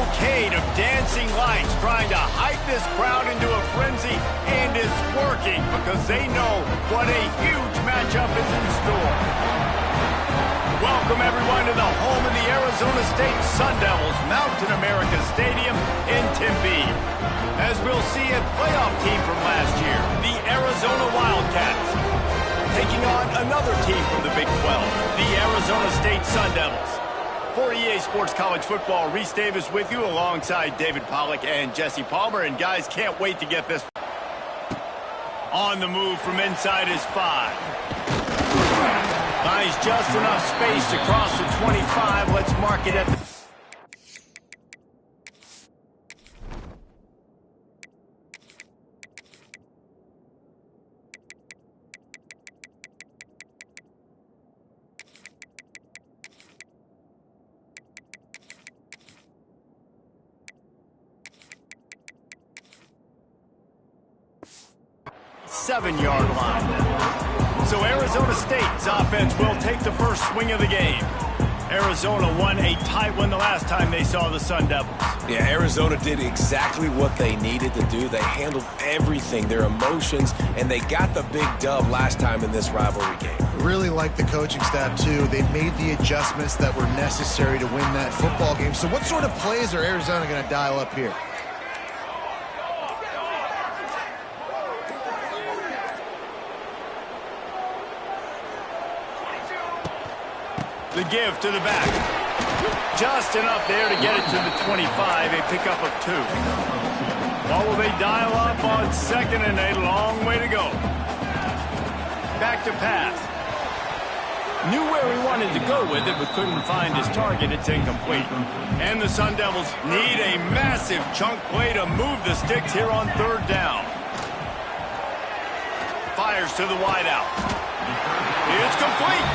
cavalcade of dancing lights trying to hype this crowd into a frenzy, and it's working because they know what a huge matchup is in store. Welcome, everyone, to the home of the Arizona State Sun Devils, Mountain America Stadium in Tempe. As we'll see a playoff team from last year, the Arizona Wildcats, taking on another team from the Big 12, the Arizona State Sun Devils. For EA Sports College Football, Reese Davis with you alongside David Pollack and Jesse Palmer. And guys, can't wait to get this. On the move from inside his 5. Finds just enough space to cross the 25. Let's mark it at the... Seven-yard line. So Arizona State's offense will take the first swing of the game. Arizona won a tight one the last time they saw the Sun Devils. Yeah, Arizona did exactly what they needed to do. They handled everything, their emotions, and they got the big dub last time in this rivalry game. Really like the coaching staff, too. They made the adjustments that were necessary to win that football game. So what sort of plays are Arizona going to dial up here? The give to the back. Just enough there to get it to the 25, a pickup of 2. What will they dial up on second and a long way to go? Back to pass. Knew where he wanted to go with it, but couldn't find his target. It's incomplete. And the Sun Devils need a massive chunk play to move the sticks here on third down. Fires to the wideout. It's complete.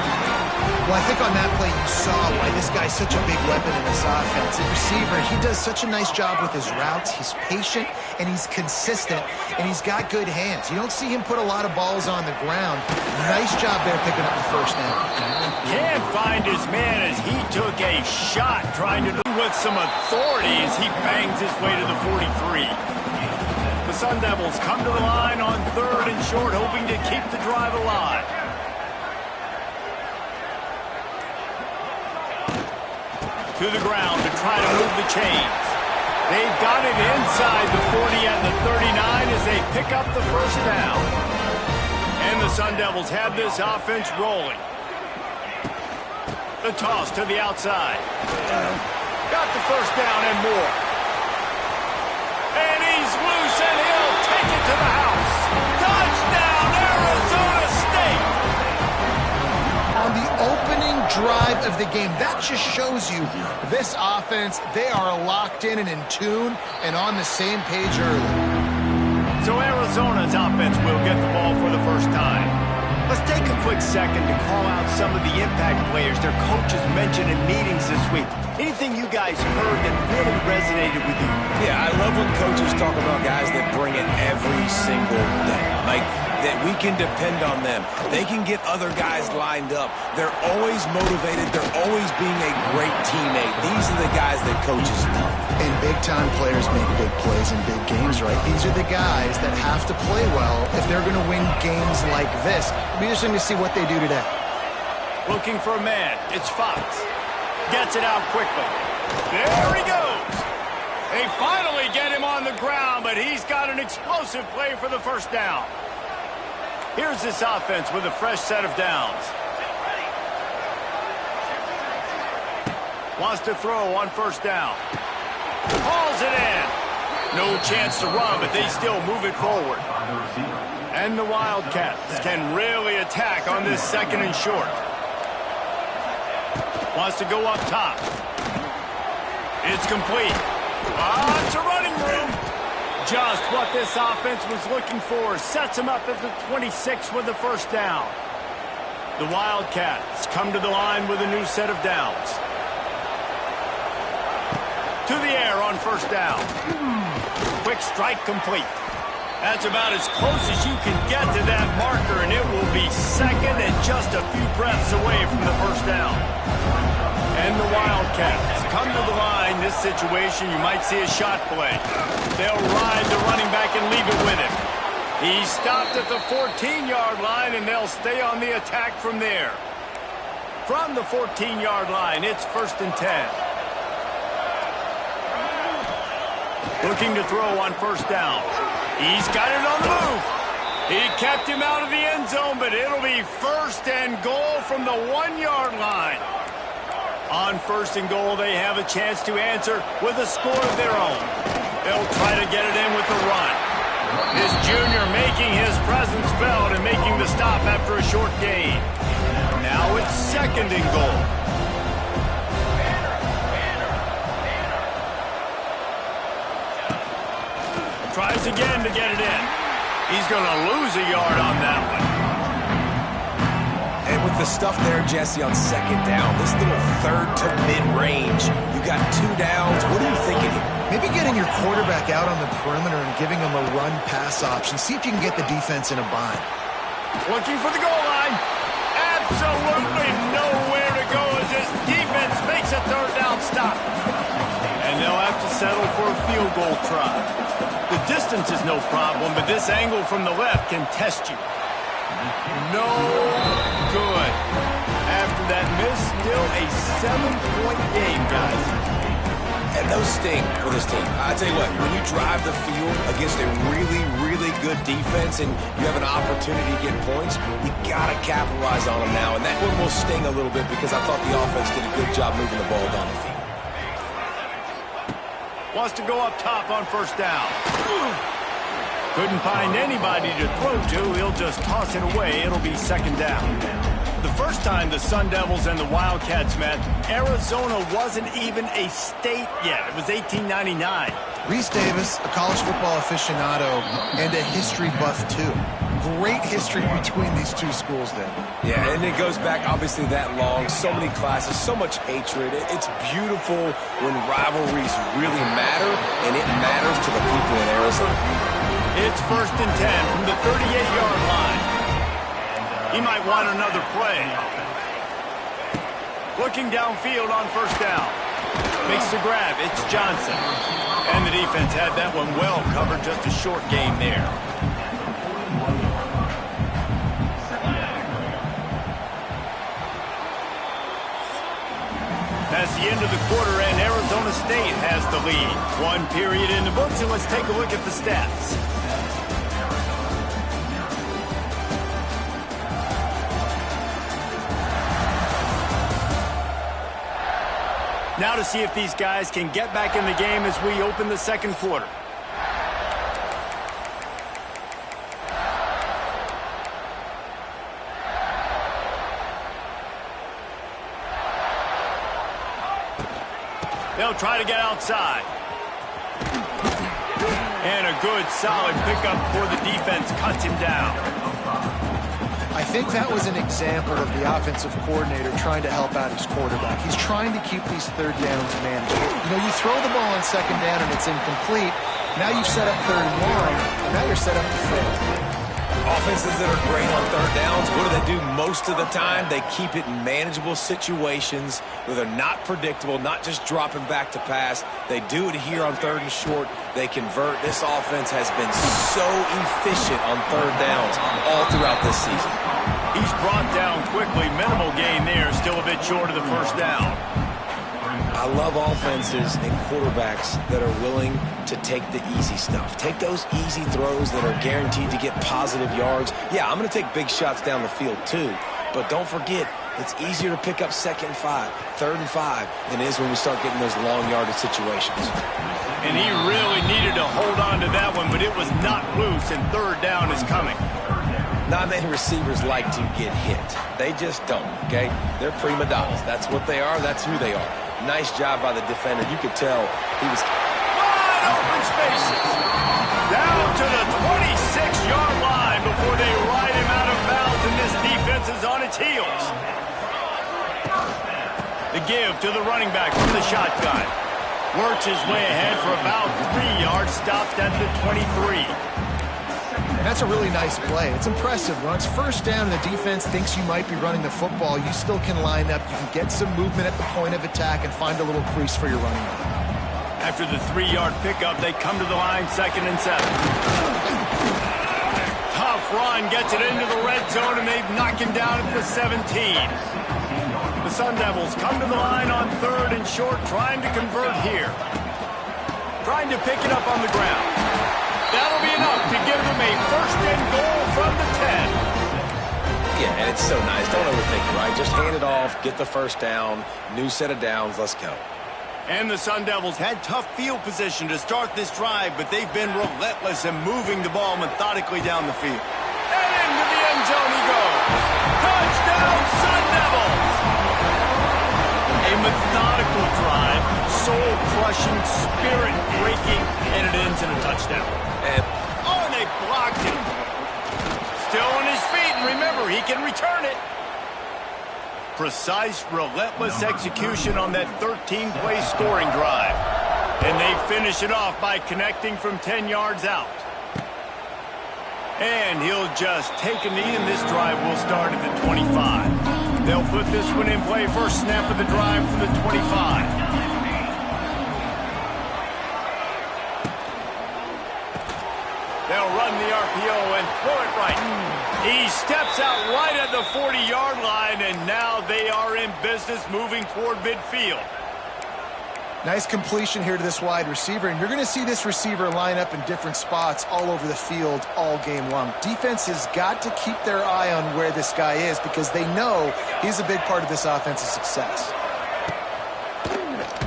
Well, I think on that play you saw why this guy's such a big weapon in this offense. The receiver, he does such a nice job with his routes. He's patient, and he's consistent, and he's got good hands. You don't see him put a lot of balls on the ground. Nice job there picking up the first down. Can't find his man as he took a shot trying to do with some authority as he bangs his way to the 43. The Sun Devils come to the line on third and short, hoping to keep the drive alive. To the ground to try to move the chains. They've got it inside the 40 and the 39 as they pick up the first down. And the Sun Devils have this offense rolling. The toss to the outside. Got the first down and more. And he's loose and he'll take it to the house. Touchdown, Arizona State! On the opening drive of the game, that just shows you this offense, they are locked in and tune and on the same page early. So Arizona's offense will get the ball for the first time. Let's take a quick second to call out some of the impact players their coaches mentioned in meetings this week. Anything you guys heard that really resonated with you? Yeah, I love when coaches talk about guys that bring it every single day. Like, that we can depend on them. They can get other guys lined up. They're always motivated. They're always being a great teammate. These are the guys that coaches love. And big-time players make big plays in big games, right? These are the guys that have to play well if they're going to win games like this. It'll be interesting to see what they do today. Looking for a man. It's Fox. Gets it out quickly. There he goes. They finally get him on the ground, but he's got an explosive play for the first down. Here's this offense with a fresh set of downs. Wants to throw on first down. Hauls it in. No chance to run, but they still move it forward. And the Wildcats can really attack on this second and short. Wants to go up top. It's complete. It's a running room. Just what this offense was looking for. Sets him up at the 26 with the first down. The Wildcats come to the line with a new set of downs. To the air on first down. Quick strike complete. That's about as close as you can get to that marker, and it will be second and just a few breaths away from the first down. And the Wildcats come to the line. This situation, you might see a shot play. They'll ride the running back and leave it with him. He stopped at the 14-yard line, and they'll stay on the attack from there. From the 14-yard line, it's 1st and 10. Looking to throw on 1st down. He's got it on the move. He kept him out of the end zone, but it'll be 1st and goal from the 1-yard line. On 1st and goal, they have a chance to answer with a score of their own. They'll try to get it in with the run. This junior making his presence felt and making the stop after a short gain. Now it's 2nd and goal. Tries again to get it in. He's going to lose a yard on that one. And with the stuff there, Jesse, on 2nd down, this little 3rd to mid-range, you got 2 downs. What are you thinking here? Maybe getting your quarterback out on the perimeter and giving him a run-pass option. See if you can get the defense in a bind. Looking for the goal line. Absolutely nowhere to go as this defense makes a 3rd down stop. And they'll have to settle for a field goal try. The distance is no problem, but this angle from the left can test you. No good. After that miss, still a 7-point game, guys. And those sting for this team. I tell you what, when you drive the field against a really, really good defense and you have an opportunity to get points, you got to capitalize on them now. And that one will sting a little bit because I thought the offense did a good job moving the ball down the field. Wants to go up top on 1st down. Couldn't find anybody to throw to. He'll just toss it away. It'll be 2nd down. The first time the Sun Devils and the Wildcats met, Arizona wasn't even a state yet. It was 1899. Reese Davis, a college football aficionado, and a history buff, too. Great history between these two schools then. Yeah, and it goes back obviously that long. So many classes, so much hatred. It's beautiful when rivalries really matter, and it matters to the people in Arizona. It's 1st and 10 from the 38-yard line. He might want another play. Looking downfield on 1st down. Makes the grab. It's Johnson. And the defense had that one well covered. Just a short gain there. That's the end of the quarter, and Arizona State has the lead. 1 period in the books, and let's take a look at the stats. Now to see if these guys can get back in the game as we open the 2nd quarter. They'll try to get outside. And a good, solid pickup before the defense cuts him down. I think that was an example of the offensive coordinator trying to help out his quarterback. He's trying to keep these 3rd downs manageable. You know, you throw the ball on 2nd down and it's incomplete. Now you've set up 3rd and 1, and now you're set up to fail. Offenses that are great on 3rd downs, what do? Most of the time, they keep it in manageable situations where they're not predictable, not just dropping back to pass. They do it here on 3rd and short. They convert. This offense has been so efficient on 3rd downs all throughout this season. He's brought down quickly. Minimal gain there. Still a bit short of the 1st down. I love offenses and quarterbacks that are willing to take the easy stuff. Take those easy throws that are guaranteed to get positive yards. Yeah, I'm going to take big shots down the field too. But don't forget, it's easier to pick up 2nd and 5, 3rd and 5 than it is when we start getting those long yardage situations. And he really needed to hold on to that one, but it was not loose, and 3rd down is coming. Not many receivers like to get hit. They just don't, okay? They're prima donnas. That's what they are. That's who they are. Nice job by the defender. You could tell he was wide open spaces. Down to the 26-yard line before they ride him out of bounds, and this defense is on its heels. The give to the running back from the shotgun. Works his way ahead for about 3 yards, stopped at the 23. And that's a really nice play. It's impressive. When it's first down and the defense thinks you might be running the football, you still can line up. You can get some movement at the point of attack and find a little crease for your running back. After the 3-yard pickup, they come to the line, 2nd and 7. Tough run, gets it into the red zone, and they knock him down at the 17. The Sun Devils come to the line on 3rd and short, trying to convert here. Trying to pick it up on the ground. That'll be enough to give them a 1st and goal from the 10. Yeah, and it's so nice. Don't overthink it, right? Just hand it off, get the 1st down, new set of downs, let's go. And the Sun Devils had tough field position to start this drive, but they've been relentless in moving the ball methodically down the field. And into the end zone he goes. Touchdown, Sun Devils! A methodical drive, soul-crushing, spirit-breaking, and it ends in a touchdown. And they blocked it. Still on his feet, and remember, he can return it. Precise, relentless execution on that 13-play scoring drive. And they finish it off by connecting from 10 yards out. And he'll just take a knee, and this drive will start at the 25. They'll put this one in play. First snap of the drive from the 25. They'll run the RPO and throw it right. He steps out right at the 40-yard line, and now they are in business moving toward midfield. Nice completion here to this wide receiver, and you're going to see this receiver line up in different spots all over the field all game long. Defense has got to keep their eye on where this guy is because they know he's a big part of this offense's success.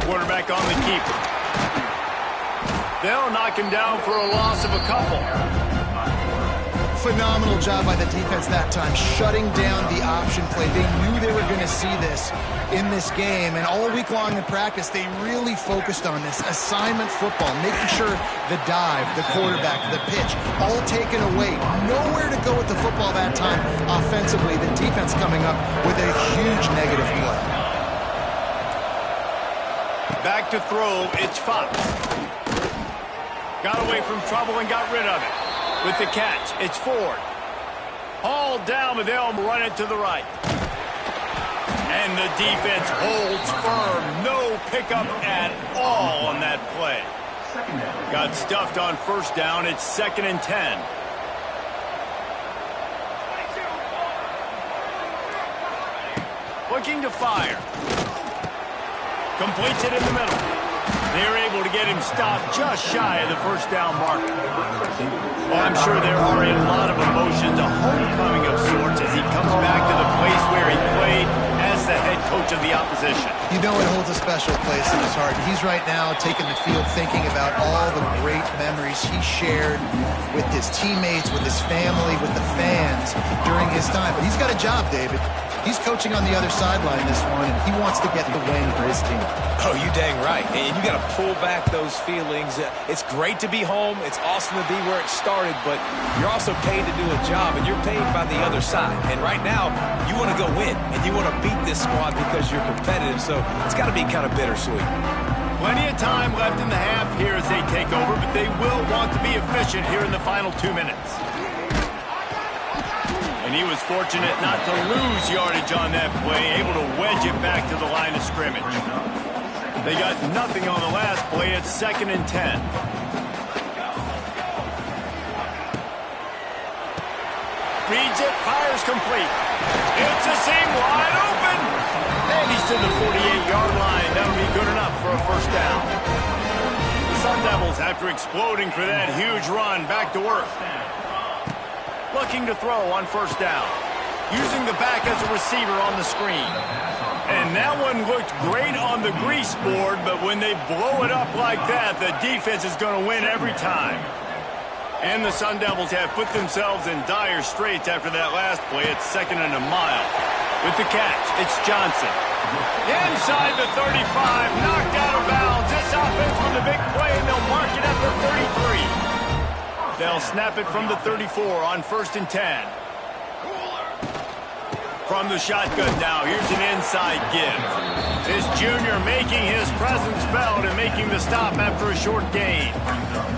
Quarterback on the keeper. They'll knock him down for a loss of a couple. Phenomenal job by the defense that time, shutting down the option play. They knew they were going to see this in this game, and all week long in practice, they really focused on this assignment football, making sure the dive, the quarterback, the pitch, all taken away. Nowhere to go with the football that time offensively. The defense coming up with a huge negative play. Back to throw, it's Fox. Got away from trouble and got rid of it. With the catch, it's Ford. Hauled down, but they'll run it to the right. And the defense holds firm. No pickup at all on that play. Got stuffed on 1st down. It's 2nd and 10. Looking to fire. Completes it in the middle. They're able to get him stopped just shy of the 1st down marker. Well, I'm sure there are a lot of emotions, a homecoming of sorts as he comes back to the place where he played as the head coach of the opposition. You know it holds a special place in his heart. He's right now taking the field thinking about all the great memories he shared with his teammates, with his family, with the fans during his time. But he's got a job, David. He's coaching on the other sideline this one, and he wants to get the win for his team. Oh, you dang right. And you got to pull back those feelings. It's great to be home. It's awesome to be where it started, but you're also paid to do a job, and you're paid by the other side. And right now, you want to go win, and you want to beat this squad because you're competitive, so it's got to be kind of bittersweet. Plenty of time left in the half here as they take over, but they will want to be efficient here in the final 2 minutes. And he was fortunate not to lose yardage on that play, able to wedge it back to the line of scrimmage. They got nothing on the last play. It's 2nd and 10. Reads it, fires complete. It's a seam wide open. And he's to the 48-yard line. That'll be good enough for a 1st down. The Sun Devils, after exploding for that huge run, back to work. Looking to throw on 1st down. Using the back as a receiver on the screen. And that one looked great on the grease board, but when they blow it up like that, the defense is going to win every time. And the Sun Devils have put themselves in dire straits after that last play. It's 2nd and a mile. With the catch, it's Johnson. Inside the 35, knocked out of bounds. This offense with a big play, and they'll mark it at the 33. They'll snap it from the 34 on 1st and 10. From the shotgun now, here's an inside give. This junior making his presence felt and making the stop after a short gain.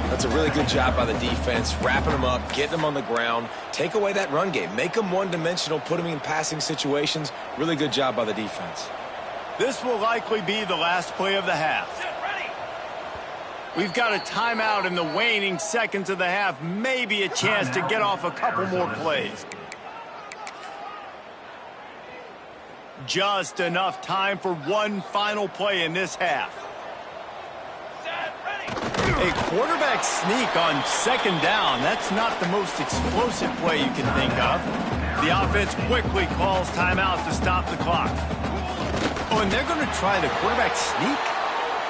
That's a really good job by the defense, wrapping them up, getting them on the ground, take away that run game, make them one-dimensional, put them in passing situations. Really good job by the defense. This will likely be the last play of the half. We've got a timeout in the waning seconds of the half, maybe a chance to get off a couple more plays. Just enough time for one final play in this half. A quarterback sneak on second down. That's not the most explosive play you can think of. The offense quickly calls timeout to stop the clock. Oh, and they're going to try the quarterback sneak?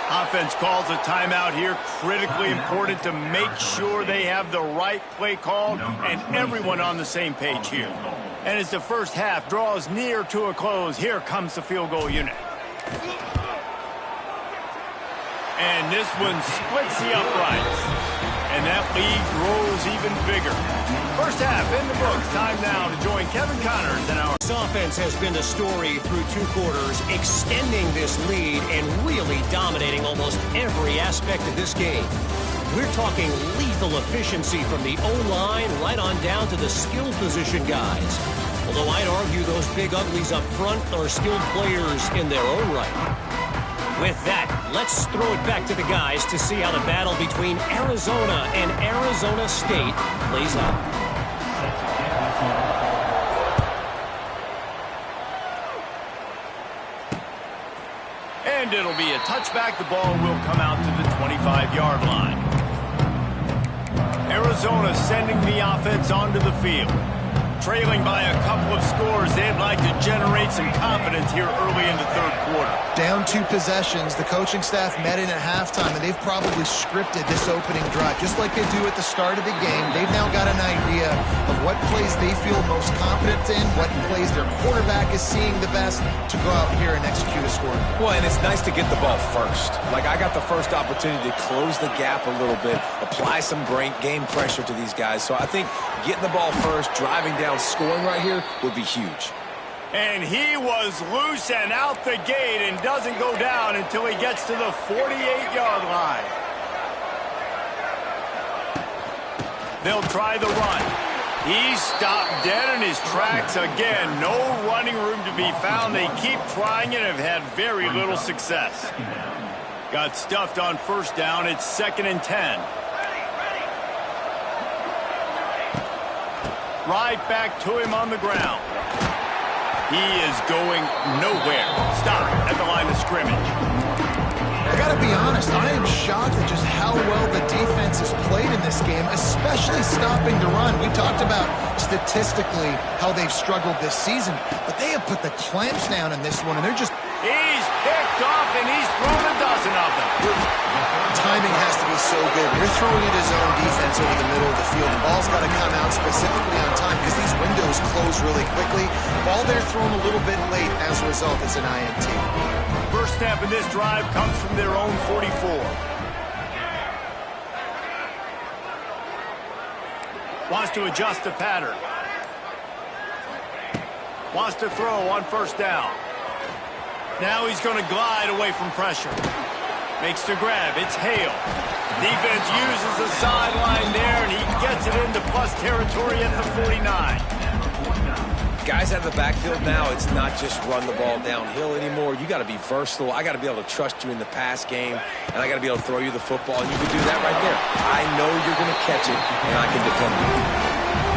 Offense calls a timeout here. Critically important to make sure they have the right play call and everyone on the same page here. And as the first half draws near to a close, here comes the field goal unit. And this one splits the uprights. And that lead grows even bigger. First half in the books. Time now to join Kevin Connors and our... This offense has been the story through 2 quarters, extending this lead and really dominating almost every aspect of this game. We're talking lethal efficiency from the O-line right on down to the skill position guys. Although I'd argue those big uglies up front are skilled players in their own right. With that, let's throw it back to the guys to see how the battle between Arizona and Arizona State plays out. And it'll be a touchback. The ball will come out to the 25-yard line. Arizona sending the offense onto the field. Trailing by a couple of scores, they'd like to generate some confidence here early in the third quarter. Down 2 possessions, the coaching staff met in at halftime, and they've probably scripted this opening drive. Just like they do at the start of the game, they've now got an idea of what plays they feel most confident in, what plays their quarterback is seeing the best to go out here and execute a score. Well, and it's nice to get the ball first. Like, I got the first opportunity to close the gap a little bit, apply some great game pressure to these guys. So I think getting the ball first, driving down, scoring right here would be huge. And he was loose and out the gate and doesn't go down until he gets to the 48-yard line. They'll try the run. He's stopped dead in his tracks again. No running room to be found. They keep trying it and have had very little success. Got stuffed on first down. It's 2nd and 10. Right back to him on the ground. He is going nowhere. Stop at the line of scrimmage. I got to be honest, I am shocked at just how well the defense has played in this game, especially stopping the run. We talked about statistically how they've struggled this season, but they have put the clamps down in this one, and they're just... He's picked off, and he's thrown a dozen of them. Timing has to be so good. You're throwing it his own defense over the middle of the field. The ball's got to come out specifically on time because these windows close really quickly. Ball there thrown a little bit late. As a result, it's an INT. First snap in this drive comes from their own 44. Wants to adjust the pattern. Wants to throw on first down. Now he's going to glide away from pressure. Makes the grab. It's Hale. Defense uses the sideline there, and he gets it into plus territory at the 49. Guys out of the backfield now, it's not just run the ball downhill anymore. You got to be versatile. I got to be able to trust you in the pass game, and I got to be able to throw you the football, and you can do that right there. I know you're going to catch it, and I can depend on you.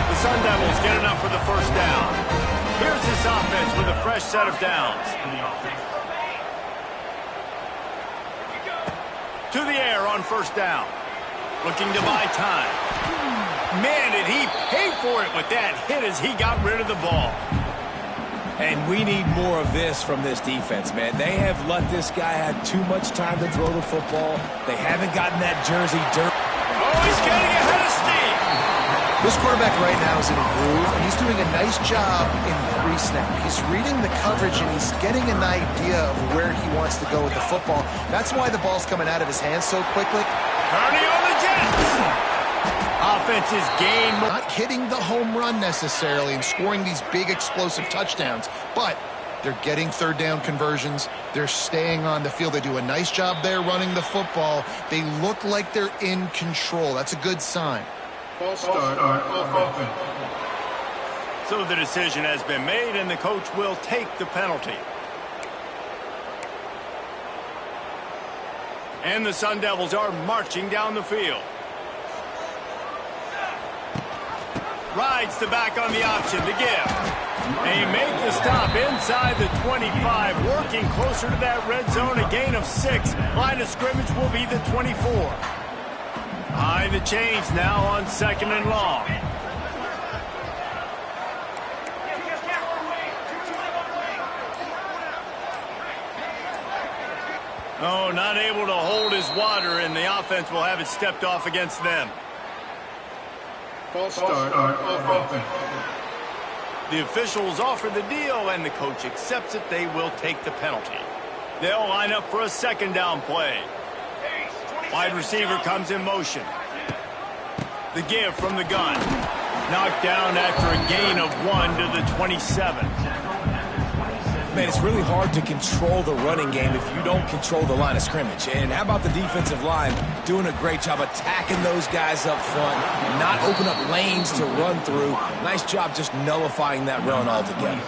The Sun Devils get enough for the first down. Here's this offense with a fresh set of downs. To the air on first down. Looking to buy time. Man, did he pay for it with that hit as he got rid of the ball. And we need more of this from this defense, man. They have let this guy have too much time to throw the football. They haven't gotten that jersey dirt. Oh, he's getting ahead of steam. This quarterback right now is in a groove, and he's doing a nice job in pre-snap. He's reading the coverage, and he's getting an idea of where he wants to go with the football. That's why the ball's coming out of his hands so quickly. Kearney on the Jets. Offense is gained. Not hitting the home run necessarily and scoring these big explosive touchdowns, but They're getting third down conversions. They're staying on the field. They do a nice job there running the football. They look like they're in control. That's a good sign. False start on offense. So the decision has been made, and the coach will take the penalty. And the Sun Devils are marching down the field. Rides the back on the option to give. They make the stop inside the 25, working closer to that red zone, a gain of 6. Line of scrimmage will be the 24. Behind the chains now on 2nd and long. Oh, not able to hold his water, and the offense will have it stepped off against them. False start on offense. The officials offer the deal, and the coach accepts it. They will take the penalty. They'll line up for a 2nd down play. Wide receiver comes in motion. The give from the gun. Knocked down after a gain of 1 to the 27. Man, it's really hard to control the running game if you don't control the line of scrimmage. And how about the defensive line doing a great job attacking those guys up front, not open up lanes to run through. Nice job just nullifying that run altogether.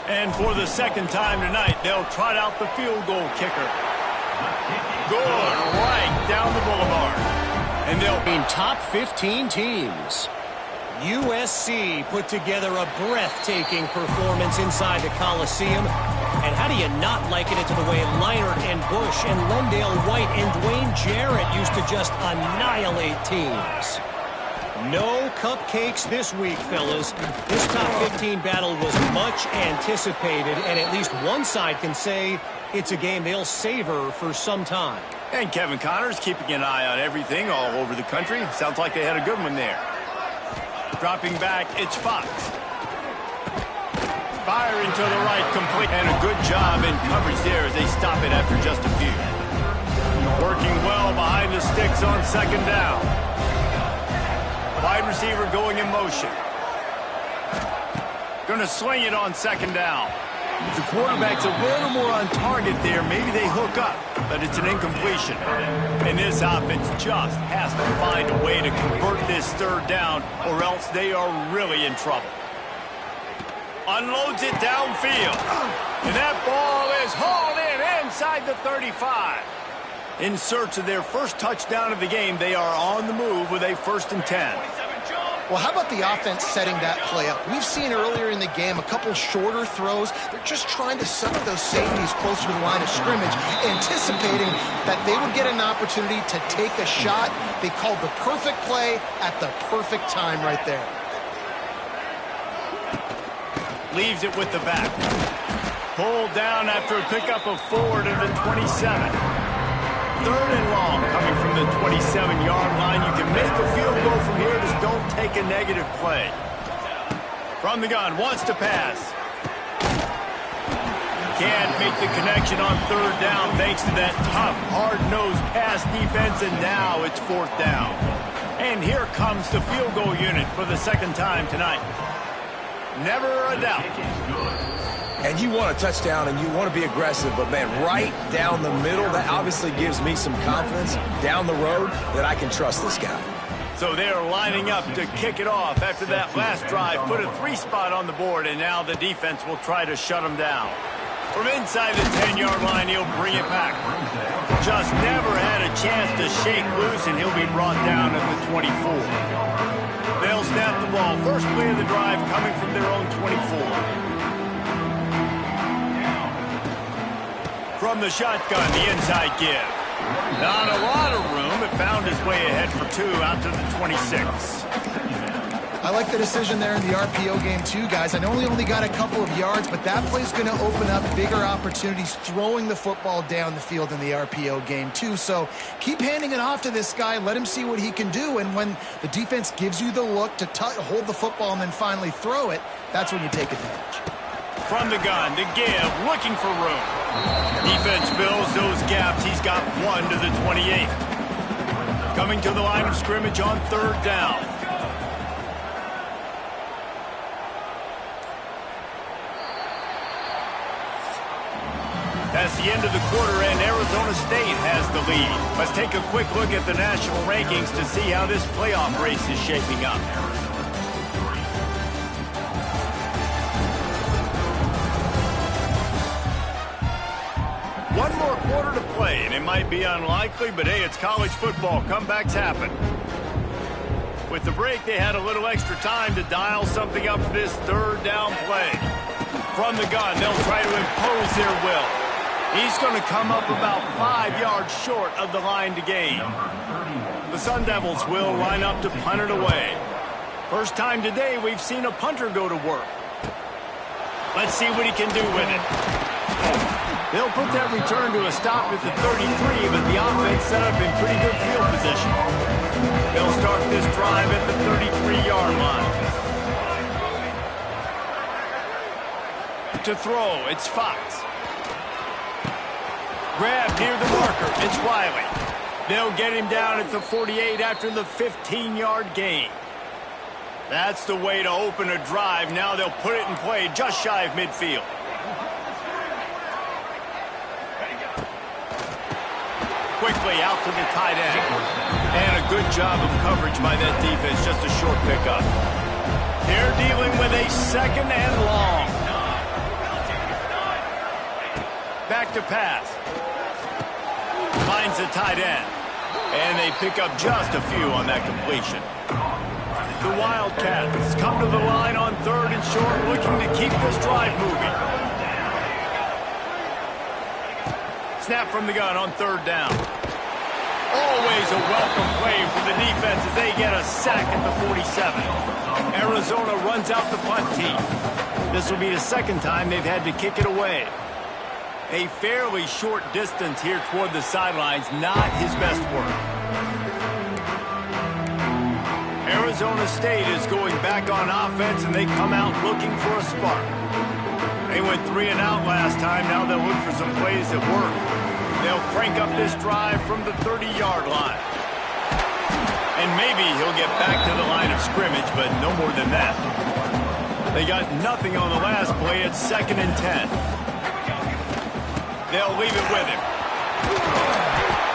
And for the 2nd time tonight, they'll trot out the field goal kicker. Good, right down the boulevard. And they'll in top 15 teams. USC put together a breathtaking performance inside the Coliseum. And how do you not liken it to the way Leinart and Bush and Lendale White and Dwayne Jarrett used to just annihilate teams? No cupcakes this week, fellas. This top 15 battle was much anticipated, and at least one side can say it's a game they'll savor for some time. And Kevin Connor's keeping an eye on everything all over the country. Sounds like they had a good one there. Dropping back, it's Fox. Firing to the right, complete. And a good job in coverage there as they stop it after just a few. Working well behind the sticks on 2nd down. Wide receiver going in motion. Going to swing it on 2nd down. The quarterback's a little more on target there. Maybe they hook up, but it's an incompletion. And this offense just has to find a way to convert this 3rd down, or else they are really in trouble. Unloads it downfield. And that ball is hauled in inside the 35. In search of their first touchdown of the game, they are on the move with a 1st and 10. Well, how about the offense setting that play up? We've seen earlier in the game a couple shorter throws. They're just trying to sucker those safeties closer to the line of scrimmage, anticipating that they would get an opportunity to take a shot. They called the perfect play at the perfect time right there. Leaves it with the back. Pulled down after a pickup of 4 to the 27. 3rd and long coming from the 27-yard line. You can make a field goal from here. Just don't take a negative play. From the gun, wants to pass. Can't make the connection on 3rd down thanks to that tough, hard-nosed pass defense, and now it's 4th down. And here comes the field goal unit for the 2nd time tonight. Never a doubt. And you want a touchdown and you want to be aggressive, but, man, right down the middle, that obviously gives me some confidence down the road that I can trust this guy. So they're lining up to kick it off after that last drive. Put a 3-spot on the board, and now the defense will try to shut them down. From inside the 10-yard line, he'll bring it back. Just never had a chance to shake loose, and he'll be brought down at the 24. They'll snap the ball. First play of the drive coming from their own 24. From the shotgun, the inside give. Not a lot of room. It found its way ahead for 2 out to the 26. I like the decision there in the RPO game too, guys. I know he only got a couple of yards, but that play's going to open up bigger opportunities throwing the football down the field in the RPO game too. So keep handing it off to this guy. Let him see what he can do. And when the defense gives you the look to hold the football and then finally throw it, that's when you take advantage. From the gun, to give, looking for room. Defense fills those gaps. He's got 1 to the 28. Coming to the line of scrimmage on 3rd down. the end of the quarter, and Arizona State has the lead. Let's take a quick look at the national rankings to see how this playoff race is shaping up. One more quarter to play, and it might be unlikely, but hey, it's college football. Comebacks happen. With the break, they had a little extra time to dial something up for this third down play. From the gun, they'll try to impose their will. He's going to come up about 5 yards short of the line to gain. The Sun Devils will line up to punt it away. First time today we've seen a punter go to work. Let's see what he can do with it. They'll put that return to a stop at the 33, but the offense set up in pretty good field position. They'll start this drive at the 33-yard line. To throw, it's Fox. Grab near the marker, it's Riley. They'll get him down at the 48 after the 15-yard gain. That's the way to open a drive. Now they'll put it in play just shy of midfield. Quickly out to the tight end. And a good job of coverage by that defense, just a short pickup. They're dealing with a second and long. Back to pass. Finds the tight end. And they pick up just a few on that completion. The Wildcats come to the line on third and short, looking to keep this drive moving. Snap from the gun on third down. Always a welcome play for the defense as they get a sack at the 47. Arizona runs out the punt team. This will be the second time they've had to kick it away. A fairly short distance here toward the sidelines, not his best work. Arizona State is going back on offense, and they come out looking for a spark. They went 3 and out last time. Now they'll look for some plays that work. They'll crank up this drive from the 30-yard line. And maybe he'll get back to the line of scrimmage, but no more than that. They got nothing on the last play. It's 2nd and 10. They'll leave it with him.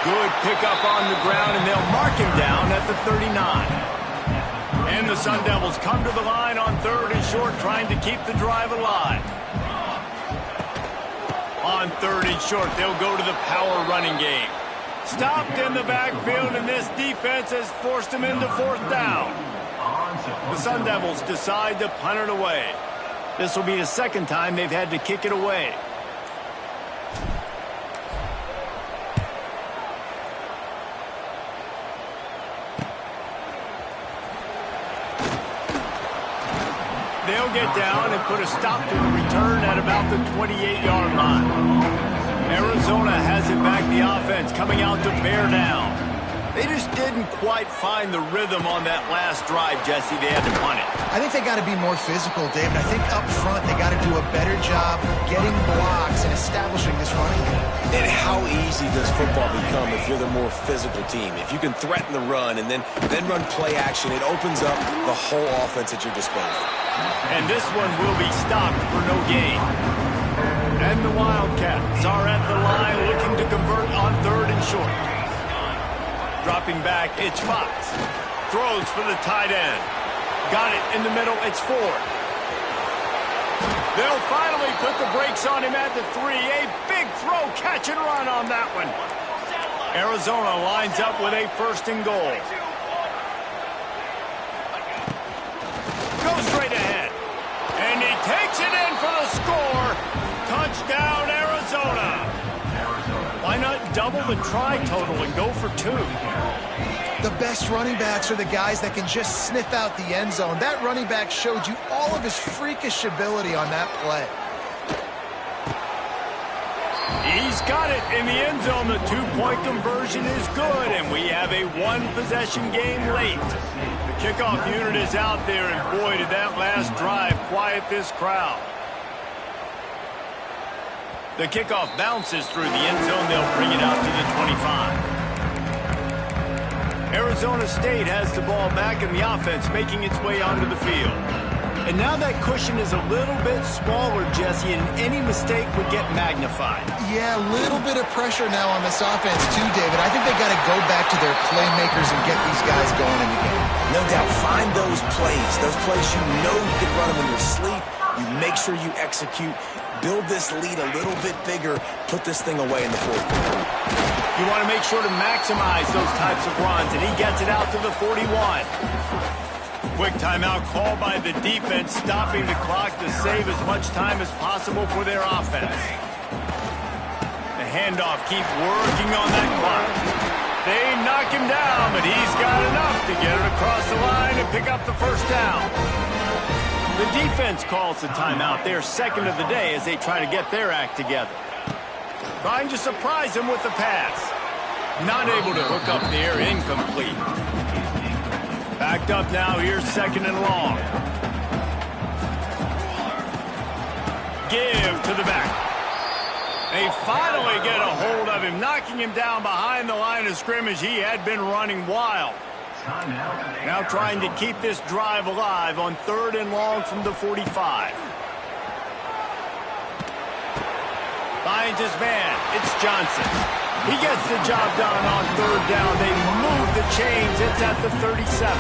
Good pickup on the ground, and they'll mark him down at the 39. And the Sun Devils come to the line on third and short, trying to keep the drive alive. On third and short, they'll go to the power running game. Stopped in the backfield, and this defense has forced him into fourth down. The Sun Devils decide to punt it away. This will be the second time they've had to kick it away. They'll get down and put a stop to the return at about the 28-yard line. Arizona has it back, the offense coming out to bear down. They just didn't quite find the rhythm on that last drive, Jesse. They had to punt it. I think they got to be more physical, David. I think up front they got to do a better job getting blocks and establishing this running game. And how easy does football become if you're the more physical team? If you can threaten the run and then run play action, it opens up the whole offense at your disposal. And this one will be stopped for no gain. And the Wildcats are at the line looking to convert on third and short. Dropping back, it's Fox. Throws for the tight end. Got it in the middle, it's Ford. They'll finally put the brakes on him at the 3. A big throw, catch and run on that one. Arizona lines up with a first and goal. Goes straight ahead. And he takes it in for the score. Touchdown, Arizona. Why not double the try total and go for 2? The best running backs are the guys that can just sniff out the end zone. That running back showed you all of his freakish ability on that play. He's got it in the end zone. The 2-point conversion is good, and we have a 1-possession game late. The kickoff unit is out there, and boy, did that last drive quiet this crowd. The kickoff bounces through the end zone. They'll bring it out to the 25. Arizona State has the ball back, and the offense making its way onto the field. And now that cushion is a little bit smaller, Jesse, and any mistake would get magnified. Yeah, a little bit of pressure now on this offense too, David. I think they got to go back to their playmakers and get these guys going in the game. No doubt. Find those plays you know you can run them in your sleep. You make sure you execute. Build this lead a little bit bigger. Put this thing away in the fourth quarter. You want to make sure to maximize those types of runs, and he gets it out to the 41. Quick timeout called by the defense, stopping the clock to save as much time as possible for their offense. The handoff keeps working on that clock. They knock him down, but he's got enough to get it across the line and pick up the first down. The defense calls the timeout. They're second of the day as they try to get their act together. Trying to surprise him with the pass. Not able to hook up there, incomplete. Backed up now, here's second and long. Give to the back. They finally get a hold of him, knocking him down behind the line of scrimmage. He had been running wild. Now trying to keep this drive alive on third and long from the 45. Finds his man. It's Johnson. He gets the job done on third down. They move the chains. It's at the 37.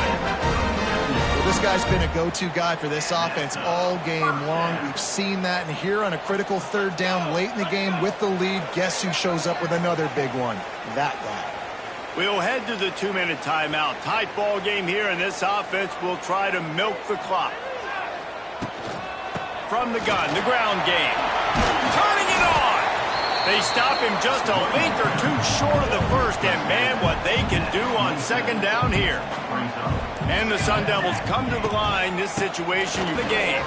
Well, this guy's been a go-to guy for this offense all game long. We've seen that. And here on a critical third down late in the game with the lead, guess who shows up with another big one? That guy. We'll head to the 2-minute timeout. Tight ball game here, and this offense will try to milk the clock. From the gun, the ground game. Turning it on! They stop him just a length or two short of the first, and man, what they can do on second down here. And the Sun Devils come to the line. This situation, the game.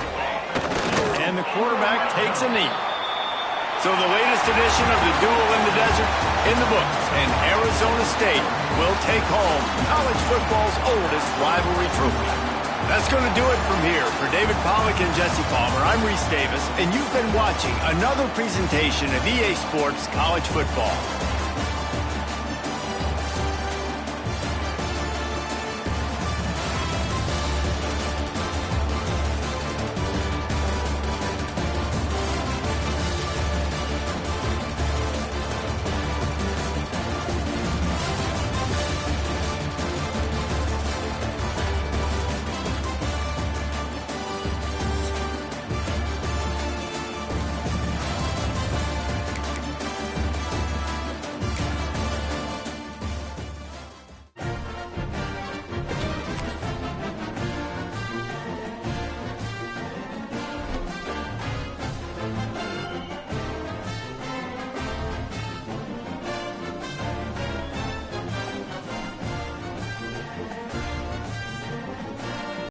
And the quarterback takes a knee. So the latest edition of the Duel in the Desert in the books, and Arizona State will take home college football's oldest rivalry trophy. That's going to do it from here. For David Pollack and Jesse Palmer, I'm Reese Davis, and you've been watching another presentation of EA Sports College Football.